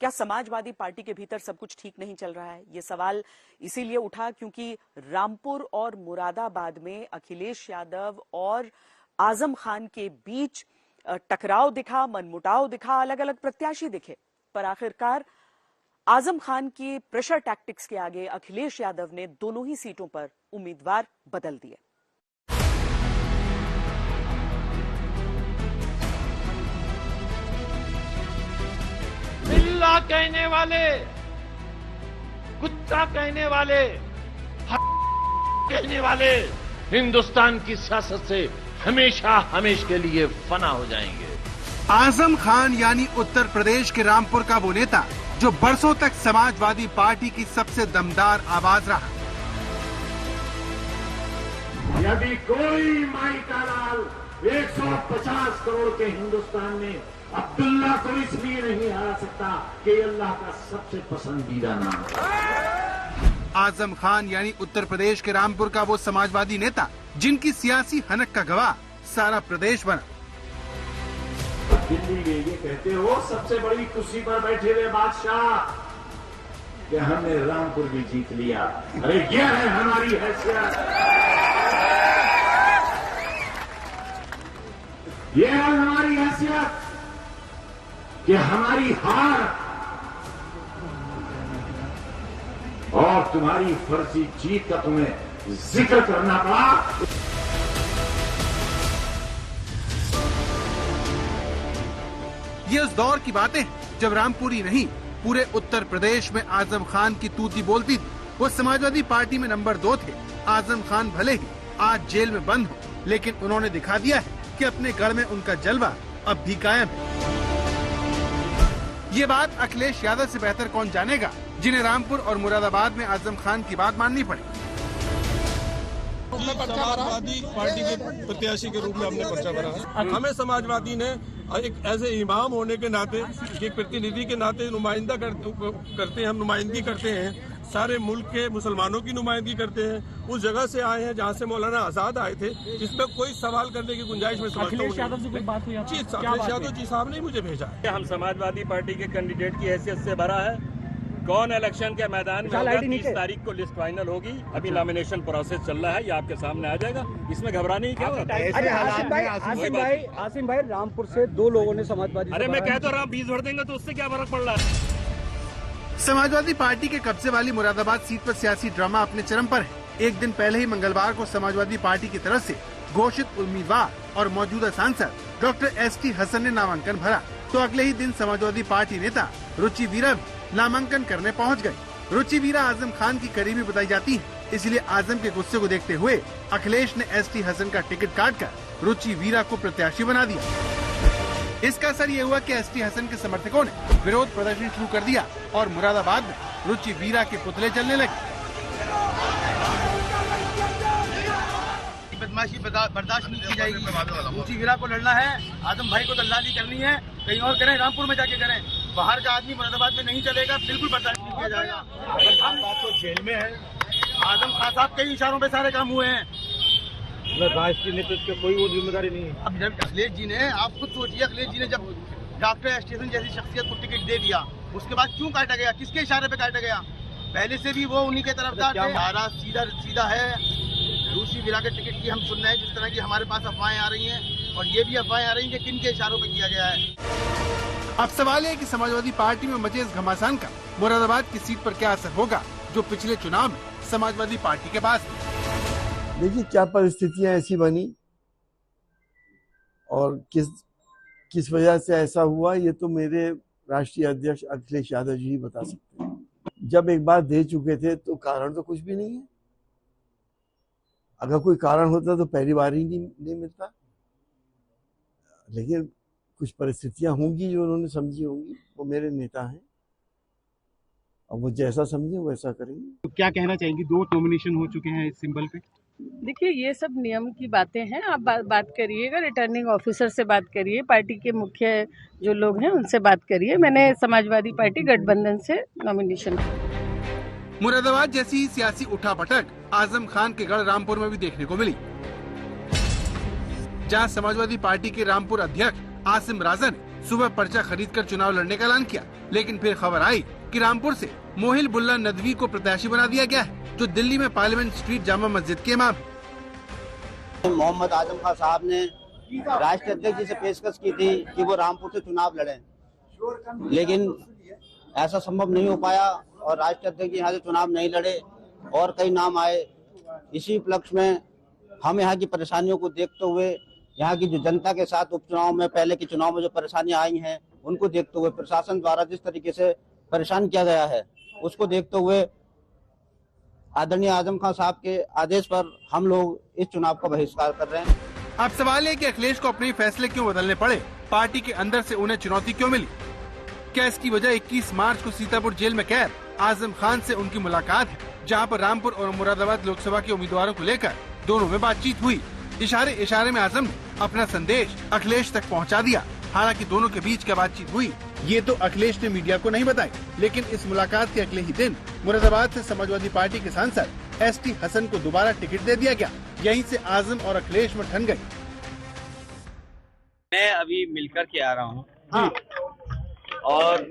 क्या समाजवादी पार्टी के भीतर सब कुछ ठीक नहीं चल रहा है? ये सवाल इसीलिए उठा क्योंकि रामपुर और मुरादाबाद में अखिलेश यादव और आजम खान के बीच टकराव दिखा, मनमुटाव दिखा, अलग अलग प्रत्याशी दिखे, पर आखिरकार आजम खान की प्रेशर टैक्टिक्स के आगे अखिलेश यादव ने दोनों ही सीटों पर उम्मीदवार बदल दिए। बिल्ला कहने वाले, कुत्ता कहने वाले, कहने वाले हिंदुस्तान की सियासत से हमेशा हमेशा के लिए फना हो जाएंगे। आजम खान यानी उत्तर प्रदेश के रामपुर का वो नेता जो बरसों तक समाजवादी पार्टी की सबसे दमदार आवाज रहा। यदि कोई माई का लाल 150 करोड़ के हिंदुस्तान में अब्दुल्ला को इसलिए नहीं हरा सकता कि अल्लाह का सबसे पसंदीदा नाम है। आजम खान यानी उत्तर प्रदेश के रामपुर का वो समाजवादी नेता जिनकी सियासी हनक का गवाह सारा प्रदेश बना। दिल्ली में ये कहते हो सबसे बड़ी कुर्सी पर बैठे हुए बादशाह कि हमने रामपुर भी जीत लिया। अरे ये है हमारी हैसियत, ये है हमारी हैसियत कि हमारी हार और तुम्हारी फर्जी जीत का तुम्हें जिक्र करना पड़ा। ये उस दौर की बातें हैं जब रामपुरी नहीं पूरे उत्तर प्रदेश में आजम खान की तूती बोलती थी। वो समाजवादी पार्टी में नंबर 2 थे। आजम खान भले ही आज जेल में बंद हो, लेकिन उन्होंने दिखा दिया है कि अपने गढ़ में उनका जलवा अब भी कायम है। ये बात अखिलेश यादव से बेहतर कौन जानेगा, जिन्हें रामपुर और मुरादाबाद में आजम खान की बात माननी पड़ी। समाजवादी पार्टी के प्रत्याशी के रूप में हमने पर्चा भरा है। हमें समाजवादी ने एक ऐसे इमाम होने के नाते, एक प्रतिनिधि के नाते नुमाइंदा करते हैं, हम नुमाइंदगी करते हैं, सारे मुल्क के मुसलमानों की नुमाइंदगी करते हैं। उस जगह से आए हैं जहां से मौलाना आजाद आए थे, इसमें कोई सवाल करने की गुंजाइश में अखिलेश यादव से कोई बात हुई? अखिलेश यादव जी साहब ने मुझे भेजा है। हम समाजवादी पार्टी के कैंडिडेट की हैसियत से भरा है। कौन इलेक्शन के मैदान में होगा, 30 तारीख को लिस्ट फाइनल होगी। अभी नॉमिनेशन प्रोसेस चल रहा है, ये आपके सामने आ जाएगा। इसमें घबराने की क्या बात है? अरे आसिम भाई रामपुर से 2 लोगों ने समाजवादी, अरे मैं कह तो रहा हूँ 20 भर देंगे तो उससे क्या फर्क पड़ रहा है? समाजवादी पार्टी के कब्जे वाली मुरादाबाद सीट पर सियासी ड्रामा अपने चरम पर है। एक दिन पहले ही मंगलवार को समाजवादी पार्टी की तरफ से घोषित उम्मीदवार और मौजूदा सांसद डॉक्टर एसटी हसन ने नामांकन भरा, तो अगले ही दिन समाजवादी पार्टी नेता रुचि वीरा भी नामांकन करने पहुंच गए। रुचि वीरा आजम खान की करीबी बताई जाती है, इसलिए आजम के गुस्से को देखते हुए अखिलेश ने एसटी हसन का टिकट काटकर रुचि वीरा को प्रत्याशी बना दिया। इसका असर ये हुआ कि एसटी हसन के समर्थकों ने विरोध प्रदर्शन शुरू कर दिया और मुरादाबाद में रुचि वीरा के पुतले जलने लगे। बदमाशी बर्दाश्त नहीं की जाएगी। रुचि वीरा को लड़ना है, आजम भाई को दल्लाली करनी है, कहीं और करें, रामपुर में जाके करें। बाहर का आदमी मुरादाबाद में नहीं चलेगा, बिल्कुल बर्दाश्त नहीं किया जाएगा। हम बात तो जेल में है, आजम खान साहब कई इशारों पे सारे काम हुए हैं। राष्ट्रीय नेतृत्व की कोई वो जिम्मेदारी नहीं है। अब जब अखिलेश जी ने, आप खुद सोचिए, अखिलेश जी ने जब डॉक्टर एसटी जैसी शख्सियत को टिकट दे दिया, उसके बाद क्यों काटा गया, किसके इशारे पे काटा गया? पहले से भी वो उन्हीं के तरफदार थे। हमारा सीधा है, रुचि वीरा के टिकट की हम सुन रहे हैं जिस तरह की हमारे पास अफवाहें आ रही हैं, और ये भी अफवाहें आ रही हैं कि किन के इशारों पे किया गया है। अब सवाल है कि समाजवादी पार्टी में मचे इस घमासान का मुरादाबाद की सीट पर क्या असर होगा, जो पिछले चुनाव में समाजवादी पार्टी के पास थी। देखिए क्या परिस्थितियां ऐसी बनी और किस वजह से ऐसा हुआ, ये तो मेरे राष्ट्रीय अध्यक्ष अखिलेश यादव जी बता सकते हैं। जब एक बार दे चुके थे तो कारण तो कुछ भी नहीं है। अगर कोई कारण होता तो पहली बार ही नहीं मिलता, लेकिन कुछ परिस्थितियां होंगी जो उन्होंने समझी होंगी। वो मेरे नेता हैं और वो जैसा समझे वैसा करेंगे। तो क्या कहना चाहेंगी? 2 नॉमिनेशन हो चुके हैं इस सिंबल पे। देखिए ये सब नियम की बातें हैं, आप बात करिएगा, रिटर्निंग ऑफिसर से बात करिए, पार्टी के मुख्य जो लोग हैं उनसे बात करिए। मैंने समाजवादी पार्टी गठबंधन से नॉमिनेशन। मुरादाबाद जैसी ही सियासी उठापटक आजम खान के गढ़ रामपुर में भी देखने को मिली, जहां समाजवादी पार्टी के रामपुर अध्यक्ष आसिम राजा ने सुबह पर्चा खरीदकर चुनाव लड़ने का ऐलान किया, लेकिन फिर खबर आई कि रामपुर से मोहिल बुल्ला नदवी को प्रत्याशी बना दिया गया है, जो दिल्ली में पार्लियामेंट स्ट्रीट जामा मस्जिद के इमाम है। मोहम्मद आजम खान साहब ने राष्ट्रीय अध्यक्ष जी से पेशकश की थी कि वो रामपुर से चुनाव लड़ें, लेकिन ऐसा संभव नहीं हो पाया और राष्ट्रीय अध्यक्ष यहाँ से चुनाव नहीं लड़े और कई नाम आए। इसी उपलक्ष्य में हम यहाँ की परेशानियों को देखते हुए, यहाँ की जो जनता के साथ उपचुनाव में, पहले के चुनाव में जो परेशानियां आई हैं, उनको देखते हुए, प्रशासन द्वारा जिस तरीके से परेशान किया गया है, उसको देखते हुए आदरणीय आजम खान साहब के आदेश पर हम लोग इस चुनाव का बहिष्कार कर रहे हैं। अब सवाल है कि अखिलेश को अपने फैसले क्यों बदलने पड़े? पार्टी के अंदर से उन्हें चुनौती क्यों मिली? क्या इसकी वजह 21 मार्च को सीतापुर जेल में कैद आजम खान से उनकी मुलाकात है, जहां पर रामपुर और मुरादाबाद लोकसभा के उम्मीदवारों को लेकर दोनों में बातचीत हुई। इशारे में आजम ने अपना संदेश अखिलेश तक पहुंचा दिया। हालांकि दोनों के बीच क्या बातचीत हुई, ये तो अखिलेश ने मीडिया को नहीं बताई, लेकिन इस मुलाकात के अगले ही दिन मुरादाबाद से समाजवादी पार्टी के सांसद ST हसन को दोबारा टिकट दे दिया गया। यहीं से आजम और अखिलेश में ठन गई। मैं अभी मिलकर के आ रहा हूँ और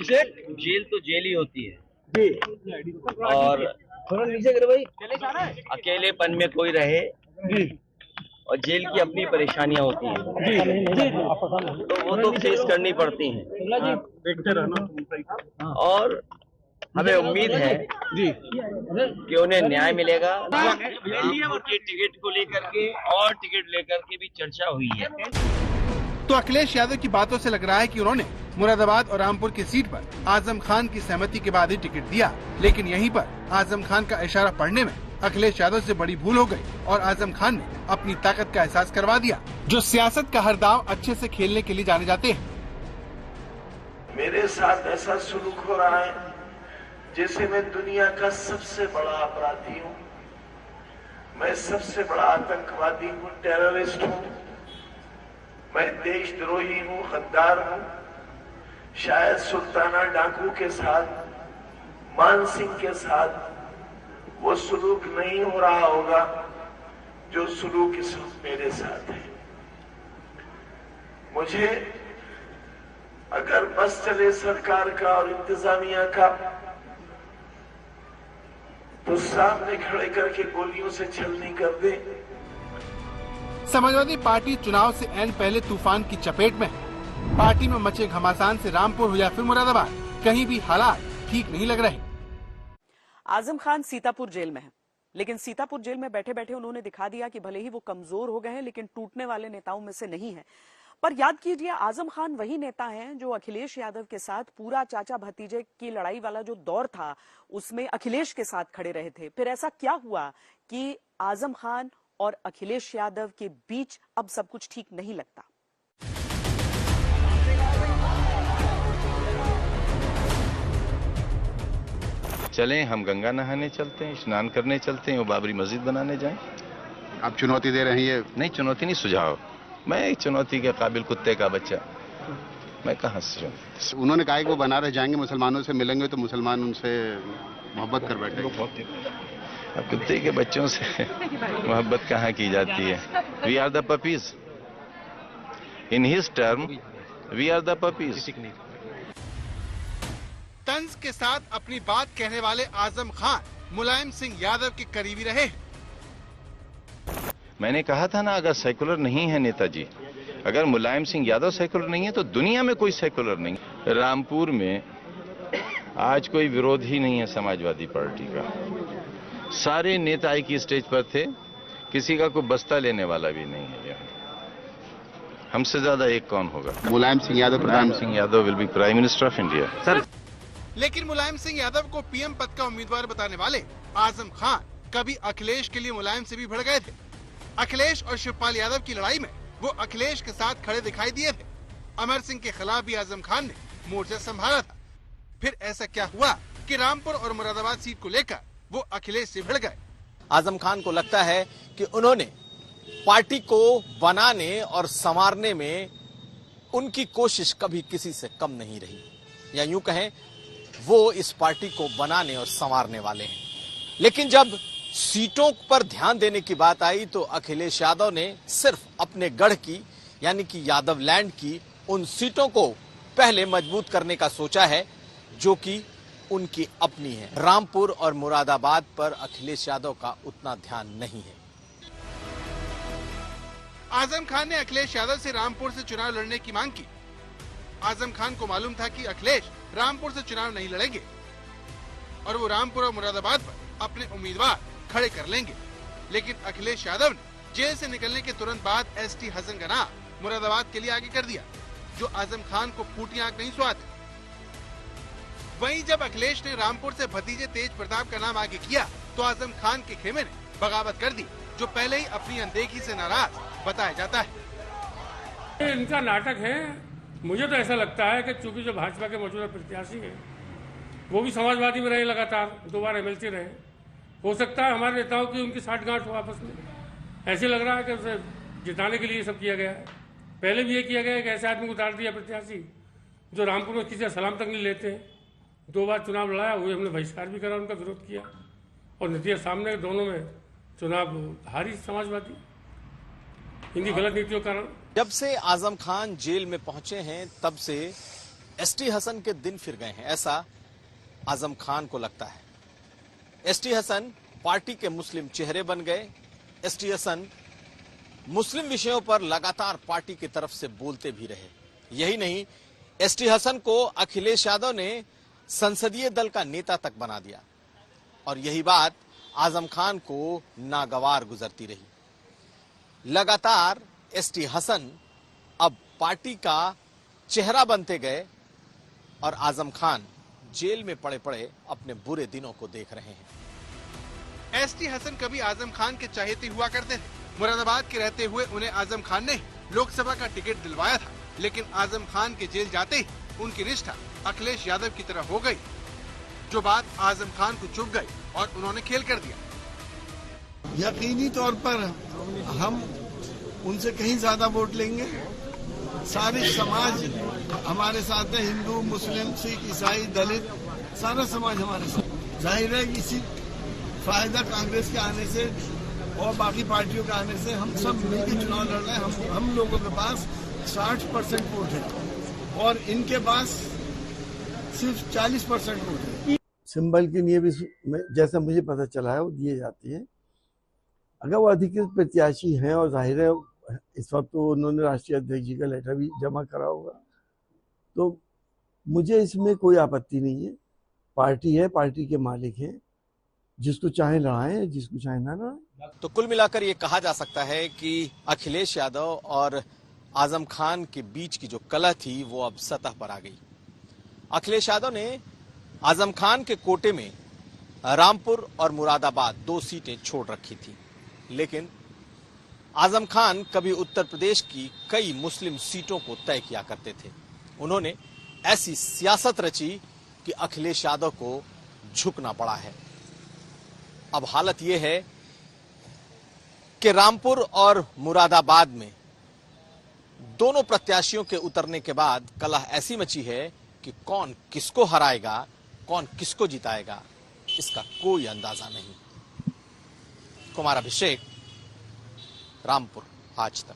जेल तो जेल ही होती है और अकेलेपन में कोई रहे और जेल की अपनी परेशानियां होती हैं, तो वो तो फेस करनी पड़ती हैं और हमें उम्मीद है कि उन्हें न्याय मिलेगा। उनके टिकट को लेकर के और टिकट लेकर के भी चर्चा हुई है। तो अखिलेश यादव की बातों से लग रहा है कि उन्होंने मुरादाबाद और रामपुर की सीट पर आजम खान की सहमति के बाद ही टिकट दिया, लेकिन यहीं पर आजम खान का इशारा पढ़ने में अखिलेश यादव से बड़ी भूल हो गई और आजम खान ने अपनी ताकत का एहसास करवा दिया, जो सियासत का हर दाव अच्छे से खेलने के लिए जाने जाते हैं। मेरे साथ ऐसा सलूक हो रहा है जैसे मैं दुनिया का सबसे बड़ा अपराधी हूँ, मैं सबसे बड़ा आतंकवादी हूँ, टेररिस्ट हूँ, मैं देशद्रोही हूँ, गद्दार हूँ। शायद सुल्ताना डाकू के साथ, मान सिंह के साथ वो सलूक नहीं हो रहा होगा जो सलूक इस वक्त मेरे साथ है। मुझे अगर बस चले सरकार का और इंतजामिया का तो सामने खड़े करके गोलियों से छलनी कर दे। समाजवादी पार्टी चुनाव से ऐन पहले तूफान की चपेट में है। पार्टी में मचे घमासान से रामपुर हो या फिर मुरादाबाद, कहीं भी हालात ठीक नहीं लग रहे। आजम खान सीतापुर जेल में है, लेकिन सीतापुर जेल में बैठे बैठे उन्होंने दिखा दिया कि भले ही वो कमजोर हो गए हैं, लेकिन टूटने वाले नेताओं में से नहीं है। पर याद कीजिए, आजम खान वही नेता हैं जो अखिलेश यादव के साथ पूरा चाचा भतीजे की लड़ाई वाला जो दौर था, उसमें अखिलेश के साथ खड़े रहे थे। फिर ऐसा क्या हुआ कि आजम खान और अखिलेश यादव के बीच अब सब कुछ ठीक नहीं लगता? चलें, हम गंगा नहाने चलते हैं, स्नान करने चलते हैं, वो बाबरी मस्जिद बनाने जाएं। आप चुनौती दे रहे हैं? ये नहीं, चुनौती नहीं, सुझाव। मैं एक चुनौती के काबिल कुत्ते का बच्चा, मैं कहाँ से? उन्होंने कहा कि वो बनारस जाएंगे, मुसलमानों से मिलेंगे तो मुसलमान उनसे मोहब्बत कर बैठेंगे। अब कुत्ते के बच्चों से मोहब्बत कहाँ की जाती है? We are the puppies, in his term we are the puppies. तंज के साथ अपनी बात कहने वाले आजम खान मुलायम सिंह यादव के करीबी रहे। मैंने कहा था ना, अगर सेकुलर नहीं है नेताजी, अगर मुलायम सिंह यादव सेकुलर नहीं है तो दुनिया में कोई सेकुलर नहीं। रामपुर में आज कोई विरोध ही नहीं है समाजवादी पार्टी का। सारे नेता एक ही स्टेज पर थे, किसी का कोई बस्ता लेने वाला भी नहीं है यहाँ। हमसे ज्यादा एक कौन होगा? Mulayam Singh Yadav. Mulayam Singh Yadav will be prime minister of India. Sir, लेकिन मुलायम सिंह यादव को पीएम पद का उम्मीदवार बताने वाले आजम खान कभी अखिलेश के लिए मुलायम से भी भिड़ गए थे। अखिलेश और शिवपाल यादव की लड़ाई में वो अखिलेश के साथ खड़े दिखाई दिए थे। अमर सिंह के खिलाफ भी आजम खान ने मोर्चा संभाला था। फिर ऐसा क्या हुआ कि रामपुर और मुरादाबाद सीट को लेकर वो अखिलेश से भिड़ गए? आजम खान को लगता है कि उन्होंने पार्टी को बनाने और संवारने में उनकी कोशिश कभी किसी से कम नहीं रही, या यूं कहें वो इस पार्टी को बनाने और संवारने वाले हैं। लेकिन जब सीटों पर ध्यान देने की बात आई तो अखिलेश यादव ने सिर्फ अपने गढ़ की, यानी कि यादव लैंड की उन सीटों को पहले मजबूत करने का सोचा है जो कि उनकी अपनी है। रामपुर और मुरादाबाद पर अखिलेश यादव का उतना ध्यान नहीं है। आजम खान ने अखिलेश यादव से रामपुर से चुनाव लड़ने की मांग की। आजम खान को मालूम था कि अखिलेश रामपुर से चुनाव नहीं लड़ेंगे और वो रामपुर और मुरादाबाद पर अपने उम्मीदवार खड़े कर लेंगे, लेकिन अखिलेश यादव ने जेल से निकलने के तुरंत बाद एसटी हसन का नाम मुरादाबाद के लिए आगे कर दिया, जो आजम खान को फूटी आंख नहीं सुहाती। वहीं जब अखिलेश ने रामपुर से भतीजे तेज प्रताप का नाम आगे किया तो आजम खान के खेमे ने बगावत कर दी, जो पहले ही अपनी अनदेखी से नाराज बताया जाता है। इनका नाटक है। मुझे तो ऐसा लगता है कि चूंकि जो भाजपा के मौजूदा प्रत्याशी हैं वो भी समाजवादी में रहे, लगातार 2 बार एमएलसी रहे, हो सकता है हमारे नेताओं की उनकी साठगांठ हो आपस में। ऐसे लग रहा है कि उसे जिताने के लिए सब किया गया है। पहले भी ये किया गया है कि ऐसे आदमी को उतार दिया प्रत्याशी जो रामपुर में किसी का सलाम तक नहीं लेते हैं। 2 बार चुनाव लड़ाया, हुए हमने बहिष्कार भी करा, उनका विरोध किया और नतीजा सामने दोनों में चुनाव हारी समाजवादी इनकी गलत नीतियों के कारण। जब से आजम खान जेल में पहुंचे हैं तब से एसटी हसन के दिन फिर गए हैं, ऐसा आजम खान को लगता है। एसटी हसन पार्टी के मुस्लिम चेहरे बन गए। एसटी हसन मुस्लिम विषयों पर लगातार पार्टी की तरफ से बोलते भी रहे। यही नहीं, एसटी हसन को अखिलेश यादव ने संसदीय दल का नेता तक बना दिया और यही बात आजम खान को नागवार गुजरती रही। लगातार एसटी हसन अब पार्टी का चेहरा बनते गए और आजम खान जेल में पड़े पड़े अपने बुरे दिनों को देख रहे हैं। एसटी हसन कभी आजम खान के चहेते हुआ करते थे। मुरादाबाद के रहते हुए उन्हें आजम खान ने लोकसभा का टिकट दिलवाया था, लेकिन आजम खान के जेल जाते ही उनकी निष्ठा अखिलेश यादव की तरफ हो गई, जो बात आजम खान को चुभ गई और उन्होंने खेल कर दिया। यकीनी तौर पर हम उनसे कहीं ज्यादा वोट लेंगे। सारे समाज हमारे साथ है, हिंदू, मुस्लिम, सिख, ईसाई, दलित, सारा समाज हमारे साथ। जाहिर है इसी फायदा कांग्रेस के आने से और बाकी पार्टियों के आने से हम सब मिलकर चुनाव लड़ रहे हैं। हम लोगों के पास 60% वोट है और इनके पास सिर्फ 40% वोट है। सिंबल के लिए भी जैसा मुझे पता चला है वो दिए जाते हैं। अगर वो अधिकृत प्रत्याशी हैं और जाहिर है इस वक्त तो उन्होंने राष्ट्रीय अध्यक्ष जी का लेटर भी जमा करा होगा, तो मुझे इसमें कोई आपत्ति नहीं है। पार्टी है, पार्टी के मालिक हैं, जिसको चाहे लड़ाएं, जिसको चाहे ना लड़ाएं। तो कुल मिलाकर ये कहा जा सकता है कि अखिलेश यादव और आजम खान के बीच की जो कलह थी वो अब सतह पर आ गई। अखिलेश यादव ने आजम खान के कोटे में रामपुर और मुरादाबाद 2 सीटें छोड़ रखी थी, लेकिन आजम खान कभी उत्तर प्रदेश की कई मुस्लिम सीटों को तय किया करते थे। उन्होंने ऐसी सियासत रची कि अखिलेश यादव को झुकना पड़ा है। अब हालत यह है कि रामपुर और मुरादाबाद में दोनों प्रत्याशियों के उतरने के बाद कलह ऐसी मची है कि कौन किसको हराएगा, कौन किसको जिताएगा, इसका कोई अंदाजा नहीं। कुमार अभिषेक, रामपुर, आज तक।